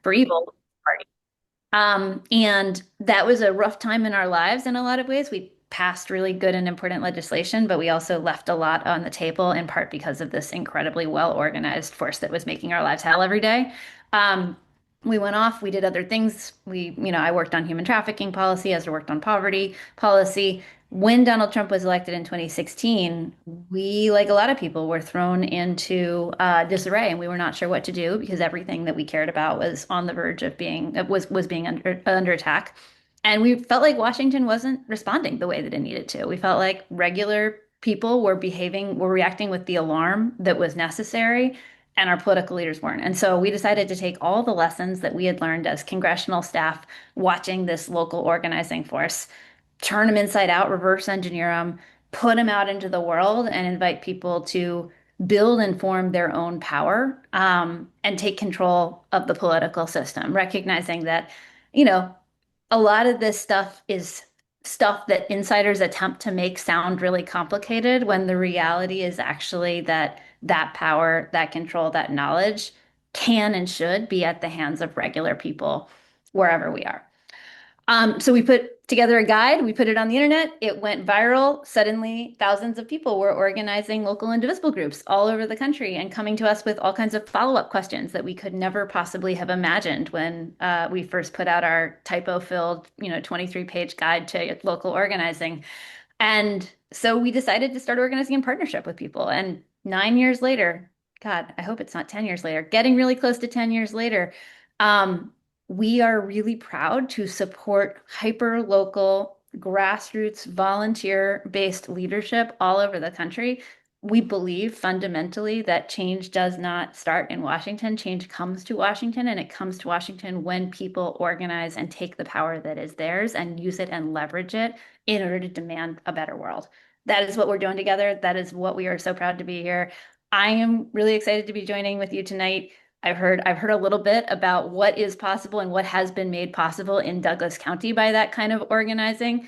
for evil party. And that was a rough time in our lives in a lot of ways. We passed really good and important legislation, but we also left a lot on the table in part because of this incredibly well organized force that was making our lives hell every day. Um, we went off, we did other things. I worked on human trafficking policy, Ezra worked on poverty policy. When Donald Trump was elected in 2016, we, like a lot of people, were thrown into disarray, and we were not sure what to do because everything that we cared about was on the verge of being under attack. And we felt like Washington wasn't responding the way that it needed to. We felt like regular people were reacting with the alarm that was necessary, and our political leaders weren't. And so we decided to take all the lessons that we had learned as congressional staff watching this local organizing force, turn them inside out, reverse engineer them, put them out into the world, and invite people to build and form their own power, and take control of the political system, recognizing that, you know, a lot of this stuff is stuff that insiders attempt to make sound really complicated when the reality is actually that that power, that control, that knowledge can and should be at the hands of regular people wherever we are. So we put together a guide, we put it on the internet, it went viral. Suddenly, thousands of people were organizing local Indivisible groups all over the country and coming to us with all kinds of follow-up questions that we could never possibly have imagined when we first put out our typo-filled, 23-page guide to local organizing. And so we decided to start organizing in partnership with people. And 9 years later, God, I hope it's not 10 years later, getting really close to 10 years later, um, we are really proud to support hyper local, grassroots, volunteer based leadership all over the country. We believe fundamentally that change does not start in Washington. Change comes to Washington, and it comes to Washington when people organize and take the power that is theirs and use it and leverage it in order to demand a better world. That is what we're doing together. That is what we are so proud to be here. I am really excited to be joining with you tonight. I've heard a little bit about what is possible and what has been made possible in Douglas County by that kind of organizing,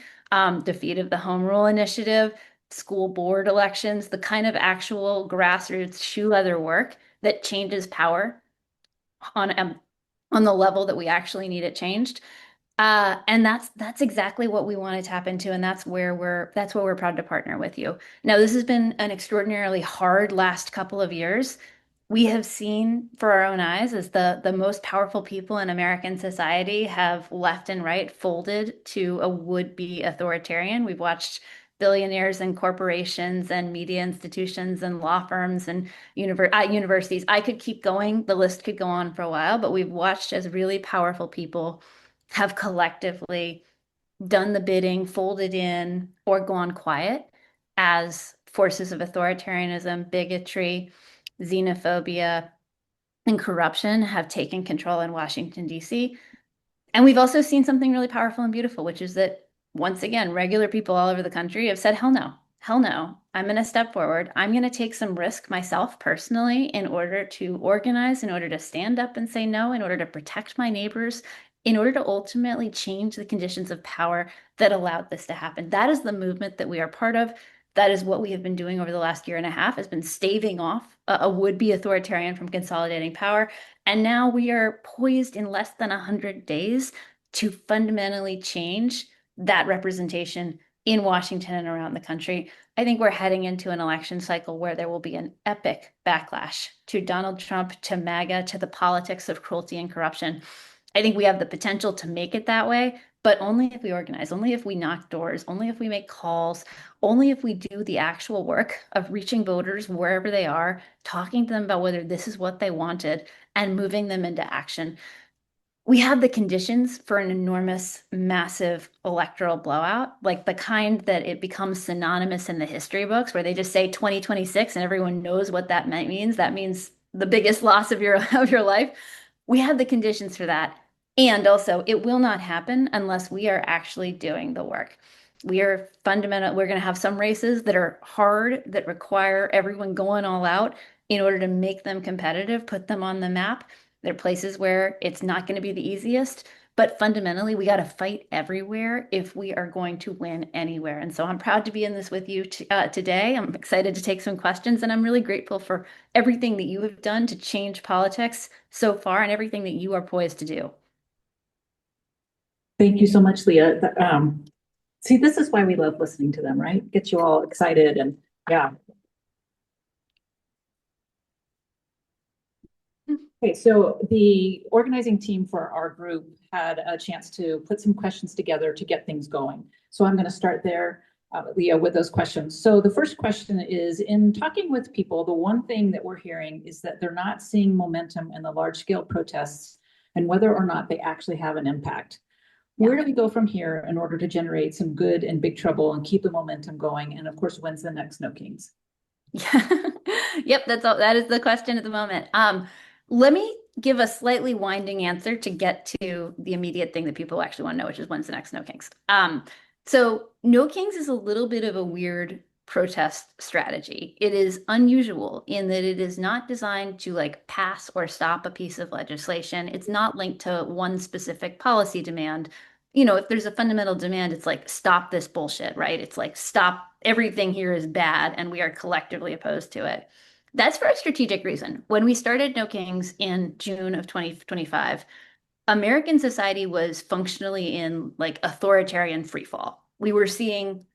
defeat of the Home Rule Initiative, school board elections, the kind of actual grassroots shoe leather work that changes power on on the level that we actually need it changed. And that's exactly what we want to tap into, and that's where we're proud to partner with you. Now, this has been an extraordinarily hard last couple of years. We have seen for our own eyes as the most powerful people in American society have left and right folded to a would-be authoritarian. We've watched billionaires and corporations and media institutions and law firms and universities. I could keep going. The list could go on for a while, but we've watched as really powerful people have collectively done the bidding, folded in, or gone quiet as forces of authoritarianism, bigotry, xenophobia, and corruption have taken control in Washington, D.C. And we've also seen something really powerful and beautiful, which is that once again, regular people all over the country have said, hell no, hell no. I'm going to step forward. I'm going to take some risk myself personally in order to organize, in order to stand up and say no, in order to protect my neighbors, in order to ultimately change the conditions of power that allowed this to happen. That is the movement that we are part of. That is what we have been doing over the last year and a half, has been staving off a would-be authoritarian from consolidating power. And now we are poised in less than 100 days to fundamentally change that representation in Washington and around the country. I think we're heading into an election cycle where there will be an epic backlash to Donald Trump, to MAGA, to the politics of cruelty and corruption. I think we have the potential to make it that way, but only if we organize, only if we knock doors, only if we make calls, only if we do the actual work of reaching voters wherever they are, talking to them about whether this is what they wanted, and moving them into action. We have the conditions for an enormous, massive electoral blowout, like the kind that it becomes synonymous in the history books, where they just say 2026 and everyone knows what that means. That means the biggest loss of your of your life. We have the conditions for that. And also, it will not happen unless we are actually doing the work. We're going to have some races that are hard, that require everyone going all out in order to make them competitive, put them on the map. There are places where it's not going to be the easiest, But fundamentally, we got to fight everywhere if we are going to win anywhere. And so I'm proud to be in this with you today. I'm excited to take some questions, and I'm really grateful for everything that you have done to change politics so far and everything that you are poised to do. Thank you so much, Leah. See, this is why we love listening to them, right? Gets you all excited and yeah. Okay, so the organizing team for our group had a chance to put some questions together to get things going. So I'm going to start there, Leah, with those questions. So the first question is, in talking with people, the one thing that we're hearing is that they're not seeing momentum in the large scale protests and whether or not they actually have an impact. Where do we go from here in order to generate some good and big trouble and keep the momentum going? And of course, when's the next No Kings? Yeah. Yep, that's all. That is the question at the moment. Let me give a slightly winding answer to get to the immediate thing that people actually want to know, which is when's the next No Kings. So No Kings is a little bit of a weird protest strategy. It is unusual in that it is not designed to like pass or stop a piece of legislation. It's not linked to one specific policy demand. If there's a fundamental demand, it's like stop this bullshit, right? It's like stop everything here is bad and we are collectively opposed to it. That's for a strategic reason. When we started No Kings in June of 2025, American society was functionally in like authoritarian freefall. We were seeing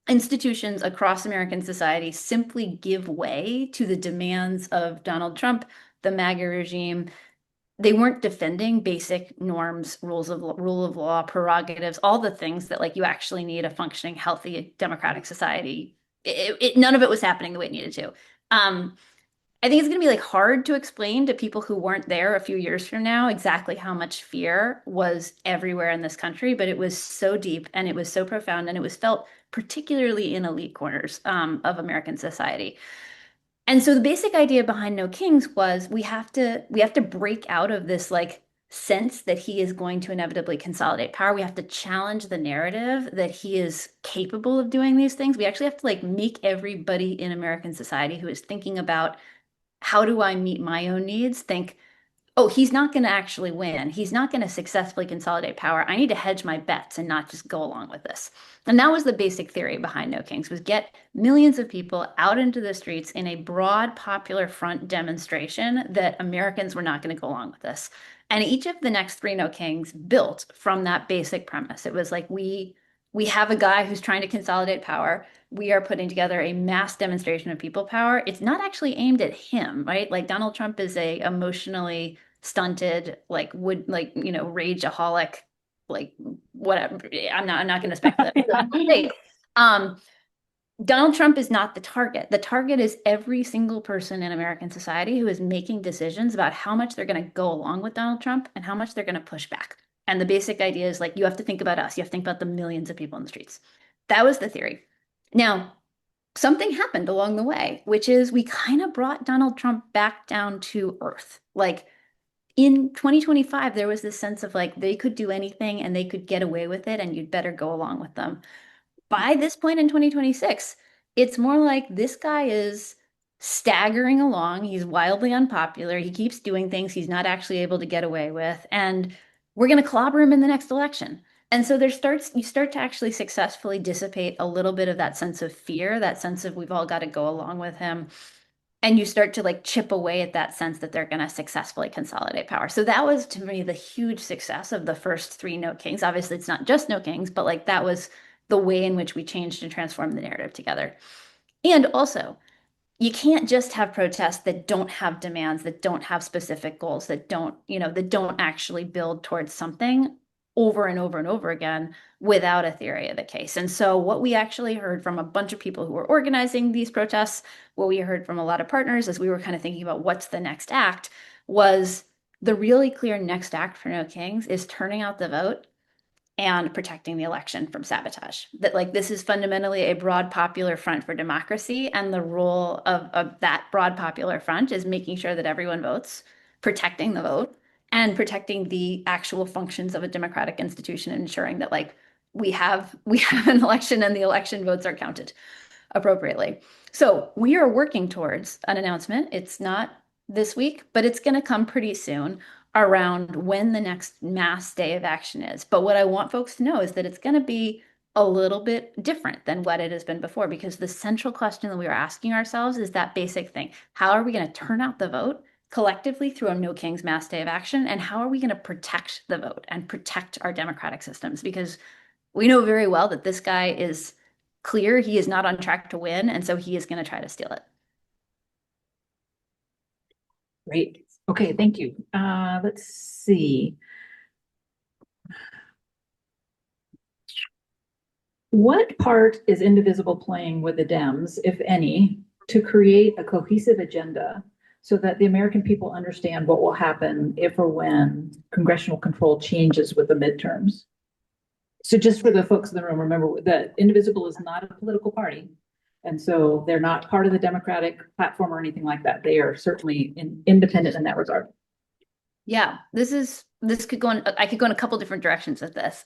institutions across American society simply give way to the demands of Donald Trump, the MAGA regime. They weren't defending basic norms, rule of law, prerogatives, all the things that like you actually need a functioning, healthy, democratic society. None of it was happening the way it needed to. I think it's going to be like hard to explain to people who weren't there a few years from now exactly how much fear was everywhere in this country, but it was so deep and it was so profound and it was felt particularly in elite corners of American society. And so the basic idea behind No Kings was we have to break out of this like sense that he is going to inevitably consolidate power. We have to challenge the narrative that he is capable of doing these things. We actually have to like make everybody in American society who is thinking about how do I meet my own needs think, oh, he's not going to actually win. He's not going to successfully consolidate power. I need to hedge my bets and not just go along with this. And that was the basic theory behind No Kings was get millions of people out into the streets in a broad popular front demonstration that Americans were not going to go along with this. And each of the next three No Kings built from that basic premise. It was like we have a guy who's trying to consolidate power. We are putting together a mass demonstration of people power. It's not actually aimed at him, right? Like Donald Trump is a emotionally stunted, like would like, rageaholic, like whatever. I'm not going to speculate. Um, Donald Trump is not the target. The target is every single person in American society who is making decisions about how much they're going to go along with Donald Trump and how much they're going to push back. And the basic idea is like, you have to think about us. You have to think about the millions of people in the streets. That was the theory. Now, something happened along the way, which is we kind of brought Donald Trump back down to earth. Like in 2025, there was this sense of like they could do anything and they could get away with it, and you'd better go along with them. By this point in 2026, it's more like this guy is staggering along. He's wildly unpopular. He keeps doing things he's not actually able to get away with. And we're going to clobber him in the next election. And so you start to actually successfully dissipate a little bit of that sense of fear, that sense of we've all got to go along with him. And you start to like chip away at that sense that they're going to successfully consolidate power. So that was to me the huge success of the first three No Kings. Obviously, it's not just No Kings, but like that was the way in which we changed and transformed the narrative together. And also, you can't just have protests that don't have demands, that don't have specific goals, that don't actually build towards something over and over and over again without a theory of the case. And so what we actually heard from a bunch of people who were organizing these protests, what we heard from a lot of partners as we were kind of thinking about what's the next act was the really clear next act for No Kings is turning out the vote and protecting the election from sabotage. That like this is fundamentally a broad popular front for democracy, and the role of that broad popular front is making sure that everyone votes, protecting the vote, and protecting the actual functions of a democratic institution, and ensuring that like we have an election and the election votes are counted appropriately. So we are working towards an announcement. It's not this week, but it's going to come pretty soon around when the next mass day of action is. But what I want folks to know is that it's going to be a little bit different than what it has been before, because the central question that we are asking ourselves is that basic thing. How are we going to turn out the vote collectively through a No Kings mass day of action? And how are we going to protect the vote and protect our democratic systems? Because we know very well that this guy is clear. He is not on track to win. And so he is going to try to steal it. Great. Okay, thank you. Let's see. What part is Indivisible playing with the Dems, if any, to create a cohesive agenda so that the American people understand what will happen if or when congressional control changes with the midterms? So just for the folks in the room, remember that Indivisible is not a political party. And so they're not part of the Democratic platform or anything like that. They are certainly independent in that regard. Yeah, this could go in, I could go in a couple different directions with this.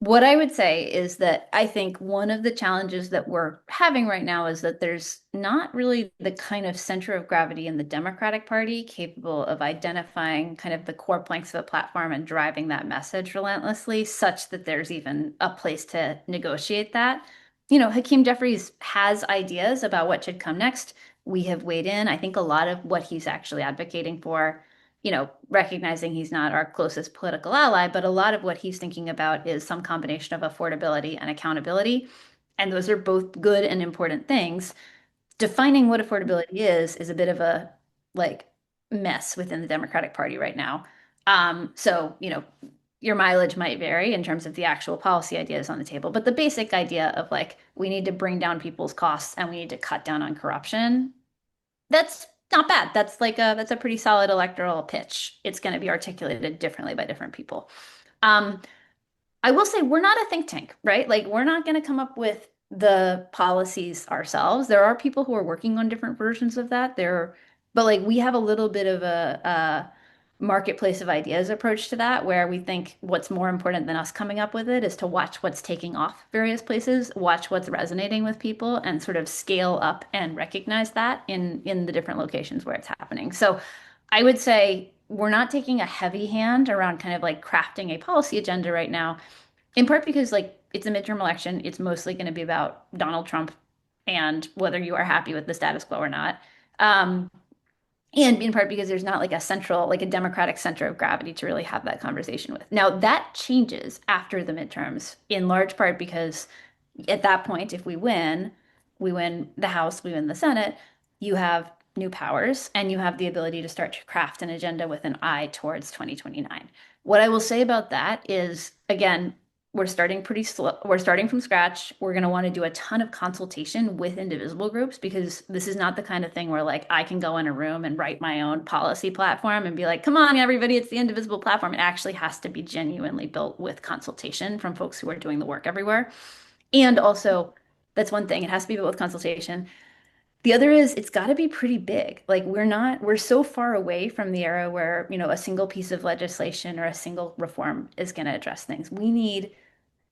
What I would say is that I think one of the challenges that we're having right now is that there's not really the kind of center of gravity in the Democratic Party capable of identifying kind of the core planks of the platform and driving that message relentlessly, such that there's even a place to negotiate that. Hakeem Jeffries has ideas about what should come next. We have weighed in. I think a lot of what he's actually advocating for, recognizing he's not our closest political ally, but a lot of what he's thinking about is some combination of affordability and accountability. And those are both good and important things. Defining what affordability is a bit of a like mess within the Democratic Party right now. So, your mileage might vary in terms of the actual policy ideas on the table, but the basic idea of like we need to bring down people's costs and we need to cut down on corruption, that's not bad. That's a pretty solid electoral pitch. It's going to be articulated differently by different people. Um, I will say we're not a think tank, right? Like we're not going to come up with the policies ourselves. There are people who are working on different versions of that. But like we have a little bit of a marketplace of ideas approach to that, where we think what's more important than us coming up with it is to watch what's taking off various places, watch what's resonating with people, and sort of scale up and recognize that in the different locations where it's happening. So I would say we're not taking a heavy hand around kind of like crafting a policy agenda right now, in part because like it's a midterm election. It's mostly going to be about Donald Trump and whether you are happy with the status quo or not. Um, and in part because there's not like a central, like a democratic center of gravity to really have that conversation with. Now, that changes after the midterms, in large part because at that point, if we win the House, we win the Senate, you have new powers and you have the ability to start to craft an agenda with an eye towards 2029. What I will say about that is, again, we're starting pretty slow. We're starting from scratch. We're going to want to do a ton of consultation with indivisible groups, because this is not the kind of thing where like I can go in a room and write my own policy platform and be like, come on, everybody, it's the indivisible platform. It actually has to be genuinely built with consultation from folks who are doing the work everywhere. And also, that's one thing. It has to be built with consultation. The other is it's got to be pretty big. Like we're so far away from the era where, a single piece of legislation or a single reform is going to address things. We need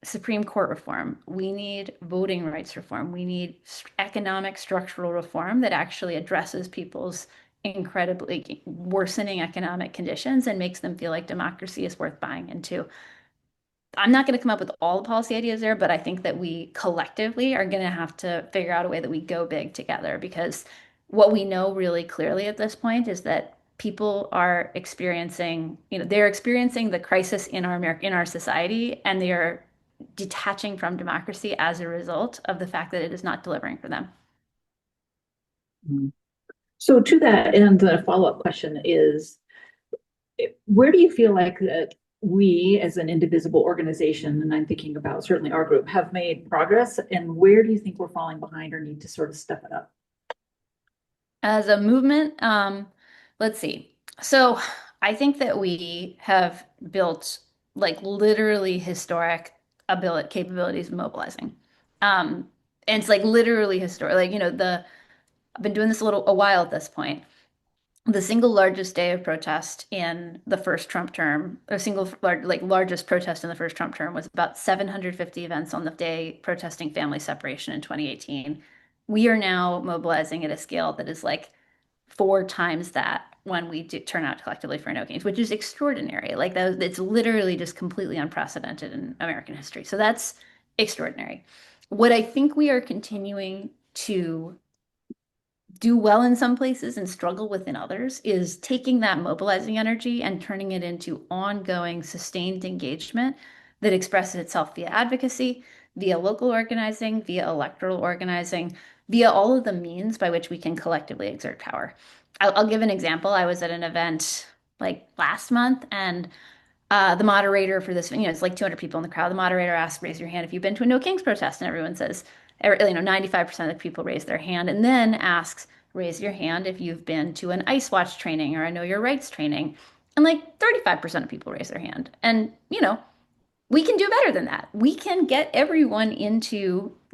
Supreme Court reform. We need voting rights reform. We need economic structural reform that actually addresses people's incredibly worsening economic conditions and makes them feel like democracy is worth buying into. I'm not going to come up with all the policy ideas there, but I think that we collectively are going to have to figure out a way that we go big together, because what we know really clearly at this point is that people are experiencing, they're experiencing the crisis in our society, and they are detaching from democracy as a result of the fact that it is not delivering for them. So to that end, the follow-up question is, where do you feel like that we as an indivisible organization, and I'm thinking about certainly our group, have made progress, and where do you think we're falling behind or need to sort of step it up? As a movement, let's see. So I think that we have built like literally historic ability capabilities of mobilizing. And it's like literally historic. Like, I've been doing this a while at this point. The single largest day of protest in the first Trump term, or largest protest in the first Trump term, was about 750 events on the day protesting family separation in 2018. We are now mobilizing at a scale that is like four times that when we do turn out collectively for no games, which is extraordinary. Like that, it's literally just completely unprecedented in American history. So that's extraordinary. What I think we are continuing to do well in some places and struggle within others is taking that mobilizing energy and turning it into ongoing, sustained engagement that expresses itself via advocacy, via local organizing, via electoral organizing, via all of the means by which we can collectively exert power. I'll give an example. I was at an event like last month, and the moderator for this, it's like 200 people in the crowd. The moderator asked, raise your hand if you've been to a No Kings protest. And everyone says, 95% of the people raise their hand, and then asks, raise your hand if you've been to an ICE Watch training or a Know Your Rights training. And like 35% of people raise their hand. And, we can do better than that. We can get everyone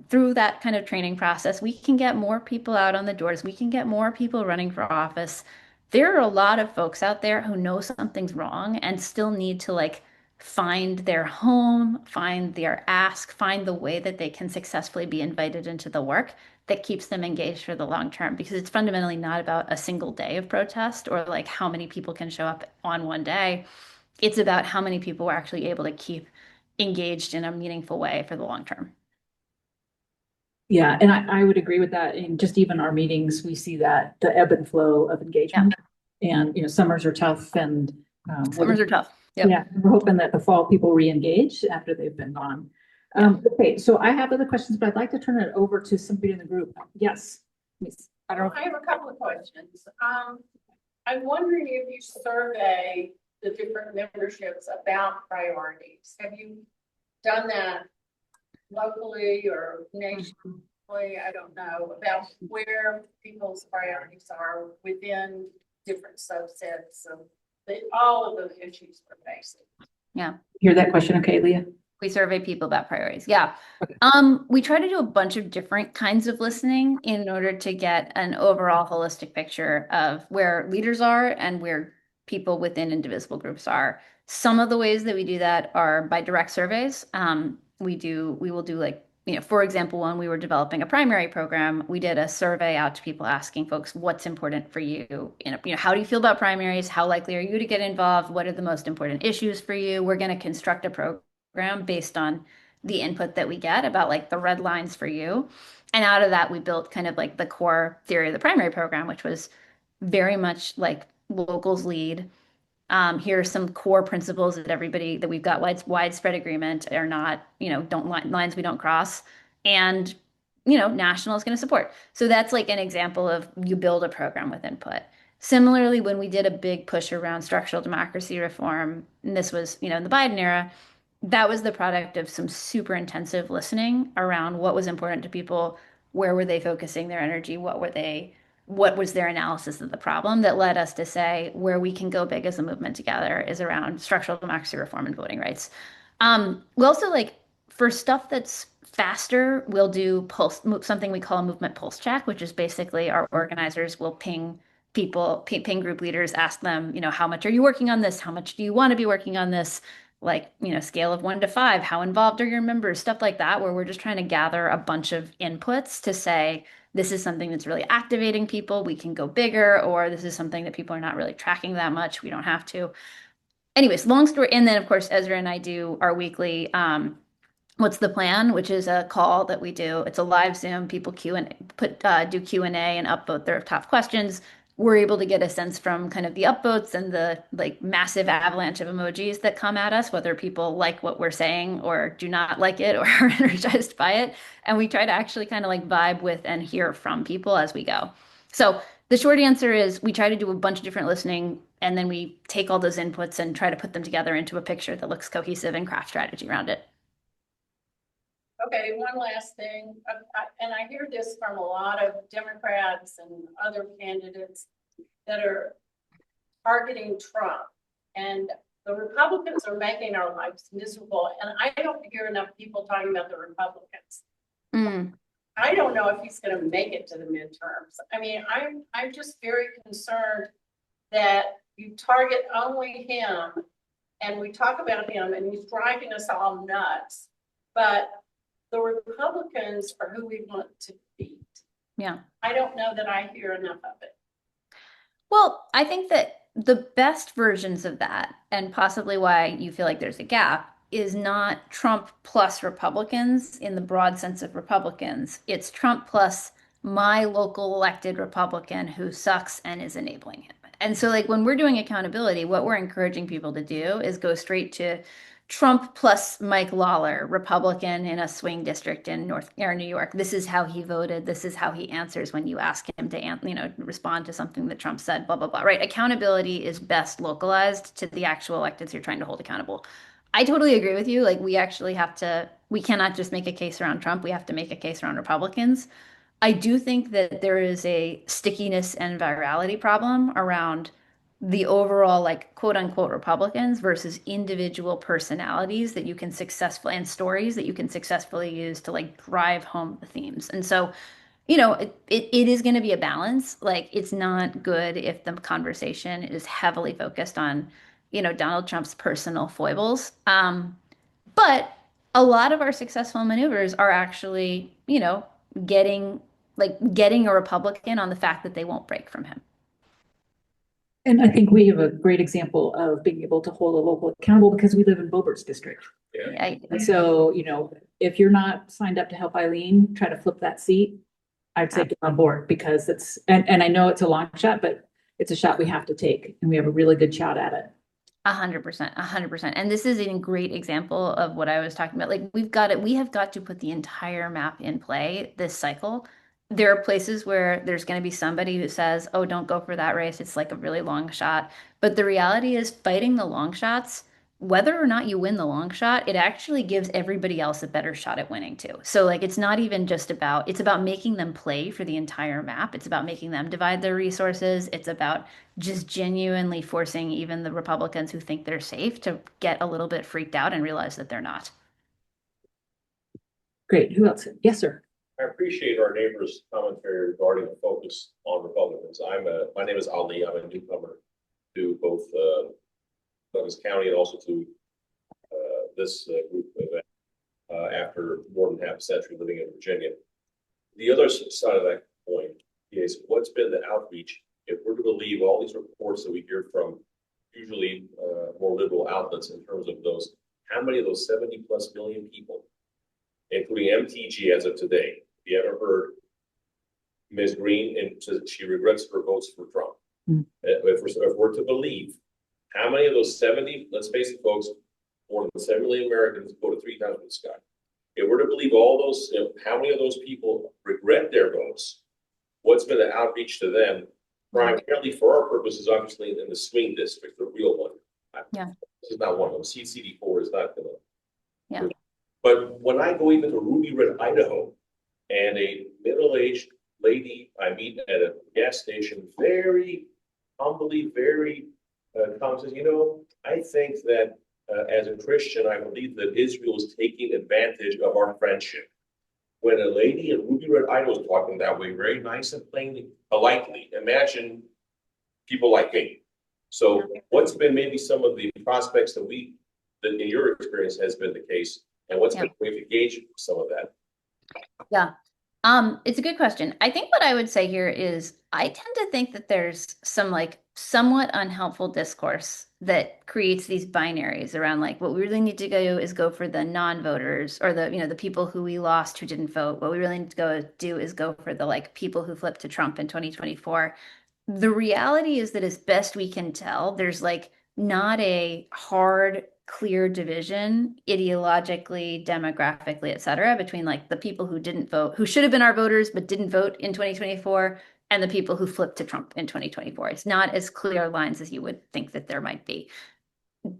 through that kind of training process. We can get more people out on the doors. We can get more people running for office. There are a lot of folks out there who know something's wrong and still need to like find their home, find their ask, find the way that they can successfully be invited into the work that keeps them engaged for the long term. Because it's fundamentally not about a single day of protest or like how many people can show up on one day. It's about how many people are actually able to keep engaged in a meaningful way for the long term. Yeah, and I would agree with that. In just even our meetings, we see that the ebb and flow of Yeah. engagement. And, summers are tough and Summers are tough. Yep. yeah, we're hoping that the fall people re-engage after they've been gone. Yeah. Okay, so I have other questions, but I'd like to turn it over to somebody in the group. Yes. Miss- I don't know. I have a couple of questions. I'm wondering if you survey the different memberships about priorities. Have you done that locally or nationally? I don't know about where people's priorities are within different subsets of all of those issues we're facing. Yeah. Hear that question, okay, Leah? We survey people about priorities. Yeah. We try to do a bunch of different kinds of listening in order to get an overall holistic picture of where leaders are and where people within indivisible groups are. Some of the ways that we do that are by direct surveys. We will do like, for example, when we were developing a primary program, we did a survey out to people asking folks what's important for you. How do you feel about primaries? How likely are you to get involved? What are the most important issues for you? We're going to construct a program based on the input that we get about like the red lines for you. And out of that, we built kind of like the core theory of the primary program, which was very much like locals lead. Here are some core principles that we've got widespread agreement are not, don't lines we don't cross. And, national is going to support. So that's like an example of you build a program with input. Similarly, when we did a big push around structural democracy reform, and this was, in the Biden era, that was the product of some super intensive listening around what was important to people, where were they focusing their energy, what was their analysis of the problem that led us to say where we can go big as a movement together is around structural democracy reform and voting rights. We also like for stuff that's faster, we'll do something we call a movement pulse check, which is basically our organizers will ping people, ping group leaders, ask them, how much are you working on this? How much do you want to be working on this? Like, scale of 1 to 5, how involved are your members? Stuff like that, where we're just trying to gather a bunch of inputs to say, this is something that's really activating people. We can go bigger, or this is something that people are not really tracking that much. We don't have to. Anyways, long story. And then, of course, Ezra and I do our weekly What's the Plan, which is a call that we do. It's a live Zoom. People do Q&A and upvote their top questions. We're able to get a sense from kind of the upvotes and the like massive avalanche of emojis that come at us, whether people like what we're saying or do not like it or are energized by it. And we try to actually kind of like vibe with and hear from people as we go. So the short answer is we try to do a bunch of different listening, and then we take all those inputs and try to put them together into a picture that looks cohesive and craft strategy around it. Okay, one last thing, and I hear this from a lot of Democrats and other candidates that are targeting Trump, and the Republicans are making our lives miserable, and I don't hear enough people talking about the Republicans. Mm. I don't know if he's going to make it to the midterms. I mean, I'm just very concerned that you target only him, and we talk about him, and he's driving us all nuts, but the Republicans are who we want to beat. Yeah. I don't know that I hear enough of it. Well, I think that the best versions of that, and possibly why you feel like there's a gap, is not Trump plus Republicans in the broad sense of Republicans. It's Trump plus my local elected Republican who sucks and is enabling him. And so, like, when we're doing accountability, what we're encouraging people to do is go straight to Trump plus Mike Lawler, Republican in a swing district in North or New York. This is how he voted. This is how he answers when you ask him to, respond to something that Trump said, blah, blah, blah. Right. Accountability is best localized to the actual electeds you're trying to hold accountable. I totally agree with you. Like, we cannot just make a case around Trump. We have to make a case around Republicans. I do think that there is a stickiness and virality problem around the overall, like, quote unquote Republicans versus individual personalities that you can successfully and stories that you can successfully use to like drive home the themes. And so, it is going to be a balance. Like, it's not good if the conversation is heavily focused on, Donald Trump's personal foibles. But a lot of our successful maneuvers are actually, getting getting a Republican on the fact that they won't break from him. And I think we have a great example of being able to hold a local accountable because we live in Bobert's district. Yeah. And so, if you're not signed up to help Eileen try to flip that seat, I'd say get on board because and I know it's a long shot, but it's a shot we have to take and we have a really good shot at it. 100%, 100%. And this is a great example of what I was talking about. Like, we have got to put the entire map in play this cycle. There are places where there's going to be somebody who says, oh, don't go for that race. It's like a really long shot. But the reality is, fighting the long shots, whether or not you win the long shot, it actually gives everybody else a better shot at winning too. So, like, it's not even just about, it's about making them play for the entire map. It's about making them divide their resources. It's about just genuinely forcing even the Republicans who think they're safe to get a little bit freaked out and realize that they're not. Great. Who else? Yes, sir. I appreciate our neighbor's commentary regarding the focus on Republicans. My name is Ali. I'm a newcomer to both Douglas County and also to this group event after more than half a century living in Virginia. The other side of that coin is what's been the outreach. If we're to believe all these reports that we hear from usually more liberal outlets in terms of those, how many of those 70 plus million people, including MTG as of today, have you ever heard Ms. Green and she regrets her votes for Trump? If we're to believe, how many of those 70, let's face it, folks, more than 7 million Americans go to 3 times the sky. If we're to believe all those, how many of those people regret their votes? What's been the outreach to them? Primarily for our purposes, obviously, in the swing district, the real one. Yeah. This is not one of them. CD4 is not going to. Yeah. But when I go even to Ruby Red, Idaho, and a middle-aged lady I meet at a gas station, very humbly, very calm, says, I think that as a Christian, I believe that Israel is taking advantage of our friendship. When a lady in Ruby Red, Idaho is talking that way, very nice and plainly, politely, imagine people like me. So what's been maybe some of the prospects that in your experience has been the case, and what's been a way to gauge some of that? Yeah. It's a good question. I think what I would say here is I tend to think that there's some like somewhat unhelpful discourse that creates these binaries around like what we really need to go is go for the non-voters or the people who we lost who didn't vote. What we really need to go do is go for the like people who flipped to Trump in 2024. The reality is that as best we can tell, there's like not a hard clear division ideologically, demographically, et cetera, between like the people who didn't vote, who should have been our voters, but didn't vote in 2024, and the people who flipped to Trump in 2024. It's not as clear lines as you would think that there might be.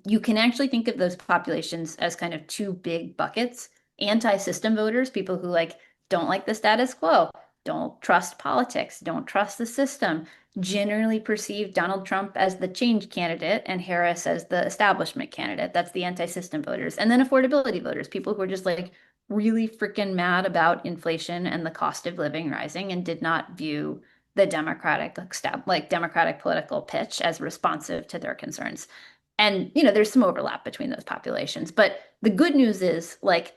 You can actually think of those populations as kind of 2 big buckets. Anti-system voters, people who like don't like the status quo, don't trust politics, don't trust the system, generally perceive Donald Trump as the change candidate and Harris as the establishment candidate. That's the anti-system voters. And then affordability voters, people who are just like really freaking mad about inflation and the cost of living rising and did not view the Democratic political pitch as responsive to their concerns. And, there's some overlap between those populations. But the good news is like,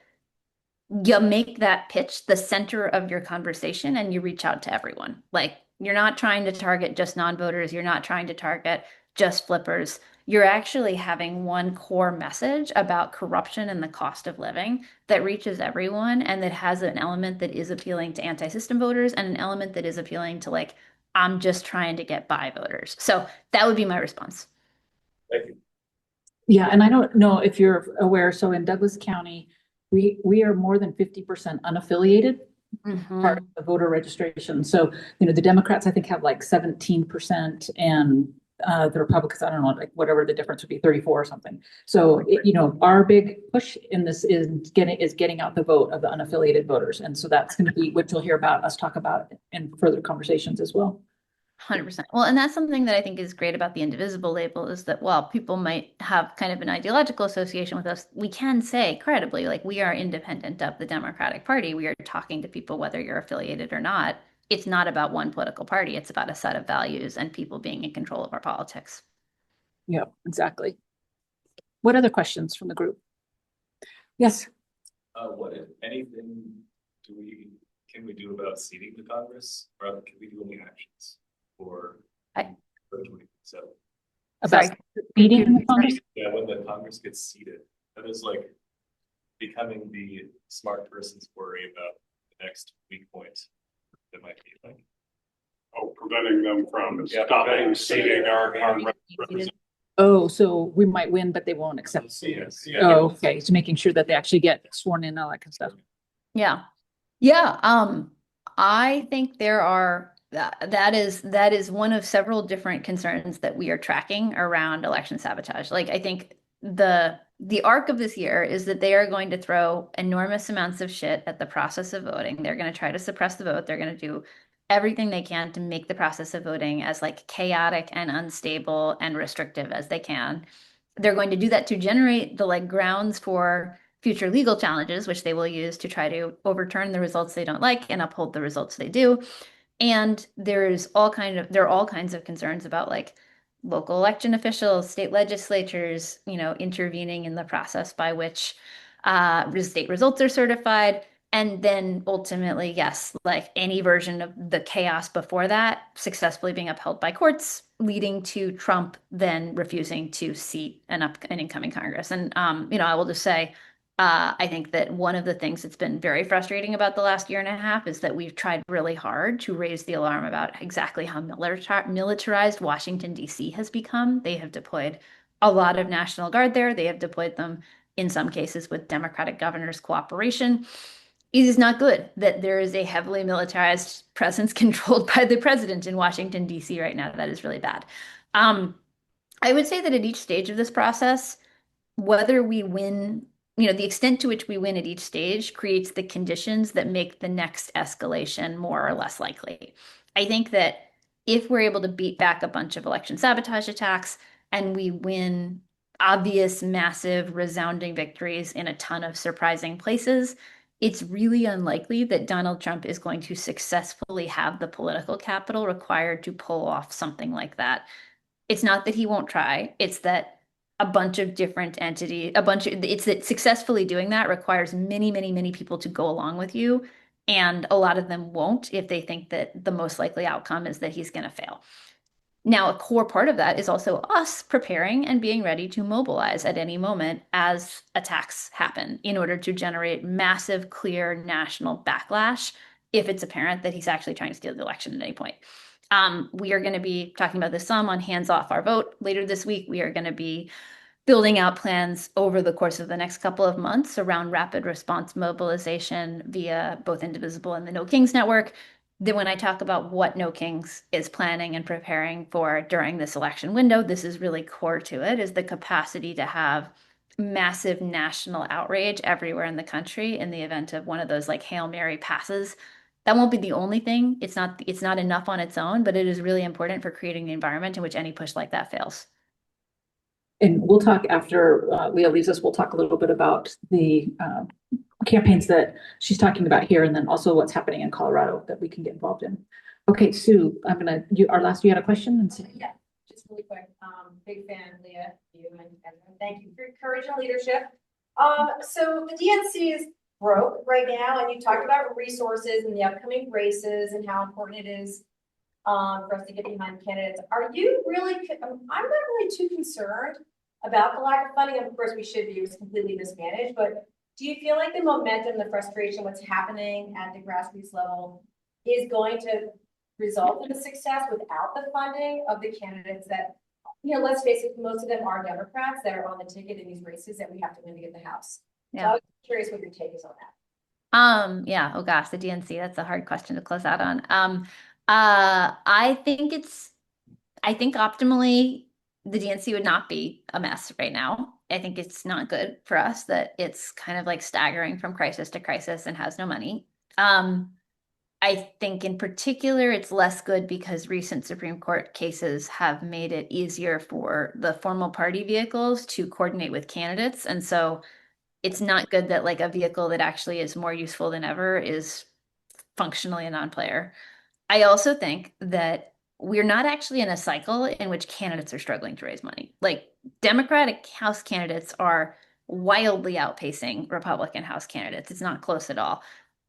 you make that pitch the center of your conversation and you reach out to everyone. Like, You're not trying to target just non-voters. You're not trying to target just flippers. You're actually having one core message about corruption and the cost of living that reaches everyone and that has an element that is appealing to anti-system voters and an element that is appealing to like, I'm just trying to get by voters. So that would be my response. Thank you. Yeah, and I don't know if you're aware, so in Douglas County, we are more than 50% unaffiliated part of the voter registration. So, the Democrats, I think, have like 17% and the Republicans, I don't know, like whatever the difference would be, 34 or something. So, our big push in this is getting out the vote of the unaffiliated voters. And so that's going to be what you'll hear about us talk about in further conversations as well. 100%. Well, and that's something that I think is great about the Indivisible label is that while people might have kind of an ideological association with us, we can say credibly, like, we are independent of the Democratic Party. We are talking to people whether you're affiliated or not. It's not about one political party. It's about a set of values and people being in control of our politics. Yeah, exactly. What other questions from the group? Yes. What, if anything, can we do about seating the Congress, or can we do any actions for? I- for 2027? About Sorry. meeting the Congress? Yeah, when the Congress gets seated, that is like becoming the smart person's worry about the next weak point that might be like. Oh, preventing them from Yeah, stopping seating our representatives. Oh, so we might win, but they won't accept. Yes. Oh, okay. So making sure that they actually get sworn in and all that kind of stuff. Yeah. Yeah. I think there are that is one of several different concerns that we are tracking around election sabotage. Like I think the arc of this year is that they are going to throw enormous amounts of shit at the process of voting. They're going to try to suppress the vote. They're going to do everything they can to make the process of voting as like chaotic and unstable and restrictive as they can. They're going to do that to generate the like grounds for future legal challenges, which they will use to try to overturn the results they don't like and uphold the results they do. And there are all kinds of concerns about like local election officials, state legislatures, intervening in the process by which state results are certified. And then ultimately, yes, like any version of the chaos before that successfully being upheld by courts, leading to Trump then refusing to seat an incoming Congress. And I will just say, I think that one of the things that's been very frustrating about the last year and a half is that we've tried really hard to raise the alarm about exactly how militarized Washington, D.C. has become. They have deployed a lot of National Guard there. They have deployed them in some cases with Democratic governors' cooperation. It is not good that there is a heavily militarized presence controlled by the president in Washington, D.C. right now. That is really bad. I would say that at each stage of this process, whether we win, the extent to which we win at each stage creates the conditions that make the next escalation more or less likely. I think that if we're able to beat back a bunch of election sabotage attacks and we win obvious, massive, resounding victories in a ton of surprising places, it's really unlikely that Donald Trump is going to successfully have the political capital required to pull off something like that. It's not that he won't try, it's that a bunch of different entities, it's that successfully doing that requires many, many, many people to go along with you. And a lot of them won't if they think that the most likely outcome is that he's going to fail. Now, a core part of that is also us preparing and being ready to mobilize at any moment as attacks happen in order to generate massive, clear national backlash if it's apparent that he's actually trying to steal the election at any point. We are going to be talking about this some on Hands Off Our Vote later this week. We are going to be building out plans over the course of the next couple of months around rapid response mobilization via both Indivisible and the No Kings Network. Then when I talk about what No Kings is planning and preparing for during this election window, this is really core to it, is the capacity to have massive national outrage everywhere in the country in the event of one of those like Hail Mary passes. That won't be the only thing. It's not enough on its own, but it is really important for creating the environment in which any push like that fails. And we'll talk after Leah leaves us, we'll talk a little bit about the campaigns that she's talking about here, and then also what's happening in Colorado that we can get involved in. Okay, Sue, you had a question? And yeah, just really quick. Big fan, Leah, you and thank you for your courage and leadership. So the DNC is broke right now, and you talked about resources and the upcoming races and how important it is for us to get behind candidates. Are you really, I'm not really too concerned about the lack of funding. Of course, we should be, it was completely mismanaged, but do you feel like the momentum, the frustration, what's happening at the grassroots level is going to result in the success without the funding of the candidates that, you know, let's face it, most of them are Democrats that are on the ticket in these races that we have to win to get the House. So Yeah. I was curious what your take is on that. Yeah. Oh gosh, the DNC, that's a hard question to close out on. I think optimally the DNC would not be a mess right now. I think it's not good for us that it's kind of like staggering from crisis to crisis and has no money. I think in particular it's less good because recent Supreme Court cases have made it easier for the formal party vehicles to coordinate with candidates. And so it's not good that like a vehicle that actually is more useful than ever is functionally a non-player. I also think that we're not actually in a cycle in which candidates are struggling to raise money. Like Democratic House candidates are wildly outpacing Republican House candidates. It's not close at all.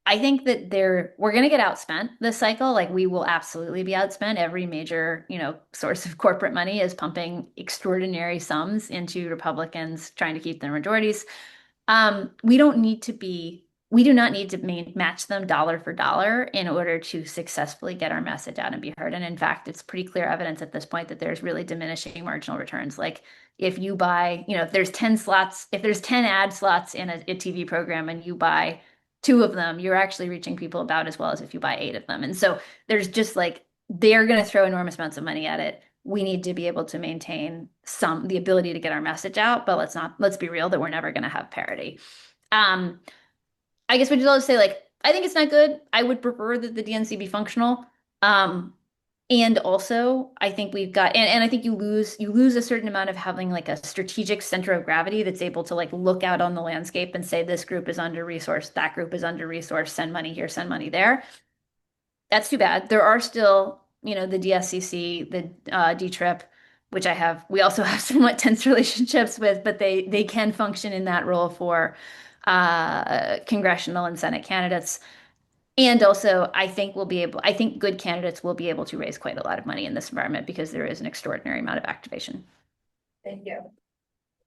I think that we're going to get outspent this cycle. Like we will absolutely be outspent. Every major, source of corporate money is pumping extraordinary sums into Republicans trying to keep their majorities. We do not need to match them dollar for dollar in order to successfully get our message out and be heard. And in fact, it's pretty clear evidence at this point that there's really diminishing marginal returns. Like if you buy, if there's 10 slots, if there's 10 ad slots in a TV program and you buy two of them, you're actually reaching people about as well as if you buy eight of them. And so there's just like, they're going to throw enormous amounts of money at it. We need to be able to maintain the ability to get our message out, but let's be real that we're never going to have parity. Um, I guess we just all say like, I think it's not good. I would prefer that the DNC be functional. Um, and also I think we've got, and I think you lose a certain amount of having like a strategic center of gravity that's able to like look out on the landscape and say, this group is under resourced, that group is under resourced, send money here, send money there. That's too bad. There are still, the DSCC, the D-Trip, which we also have somewhat tense relationships with, but they can function in that role for congressional and Senate candidates. And also, I think good candidates will be able to raise quite a lot of money in this environment because there is an extraordinary amount of activation. Thank you.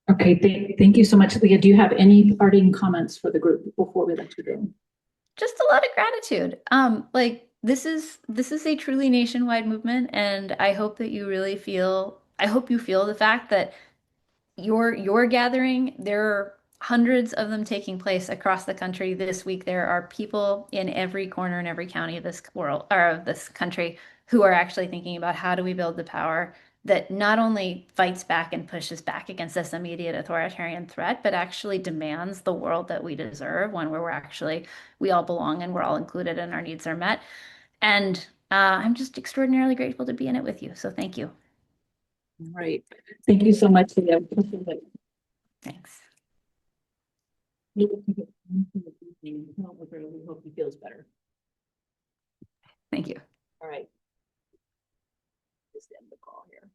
Okay, thank you so much, Leah. Do you have any parting comments for the group before we let you go? Just a lot of gratitude. Like this is a truly nationwide movement, and I hope that I hope you feel the fact that your gathering, there are hundreds of them taking place across the country this week. There are people in every corner in every county of this world or of this country who are actually thinking about how do we build the power that not only fights back and pushes back against this immediate authoritarian threat, but actually demands the world that we deserve, one where we all belong and we're all included and our needs are met. And I'm just extraordinarily grateful to be in it with you. So thank you. All right. Thank you so much, Leah. Thanks. We hope he feels better. Thank you. All right. Just end the call here.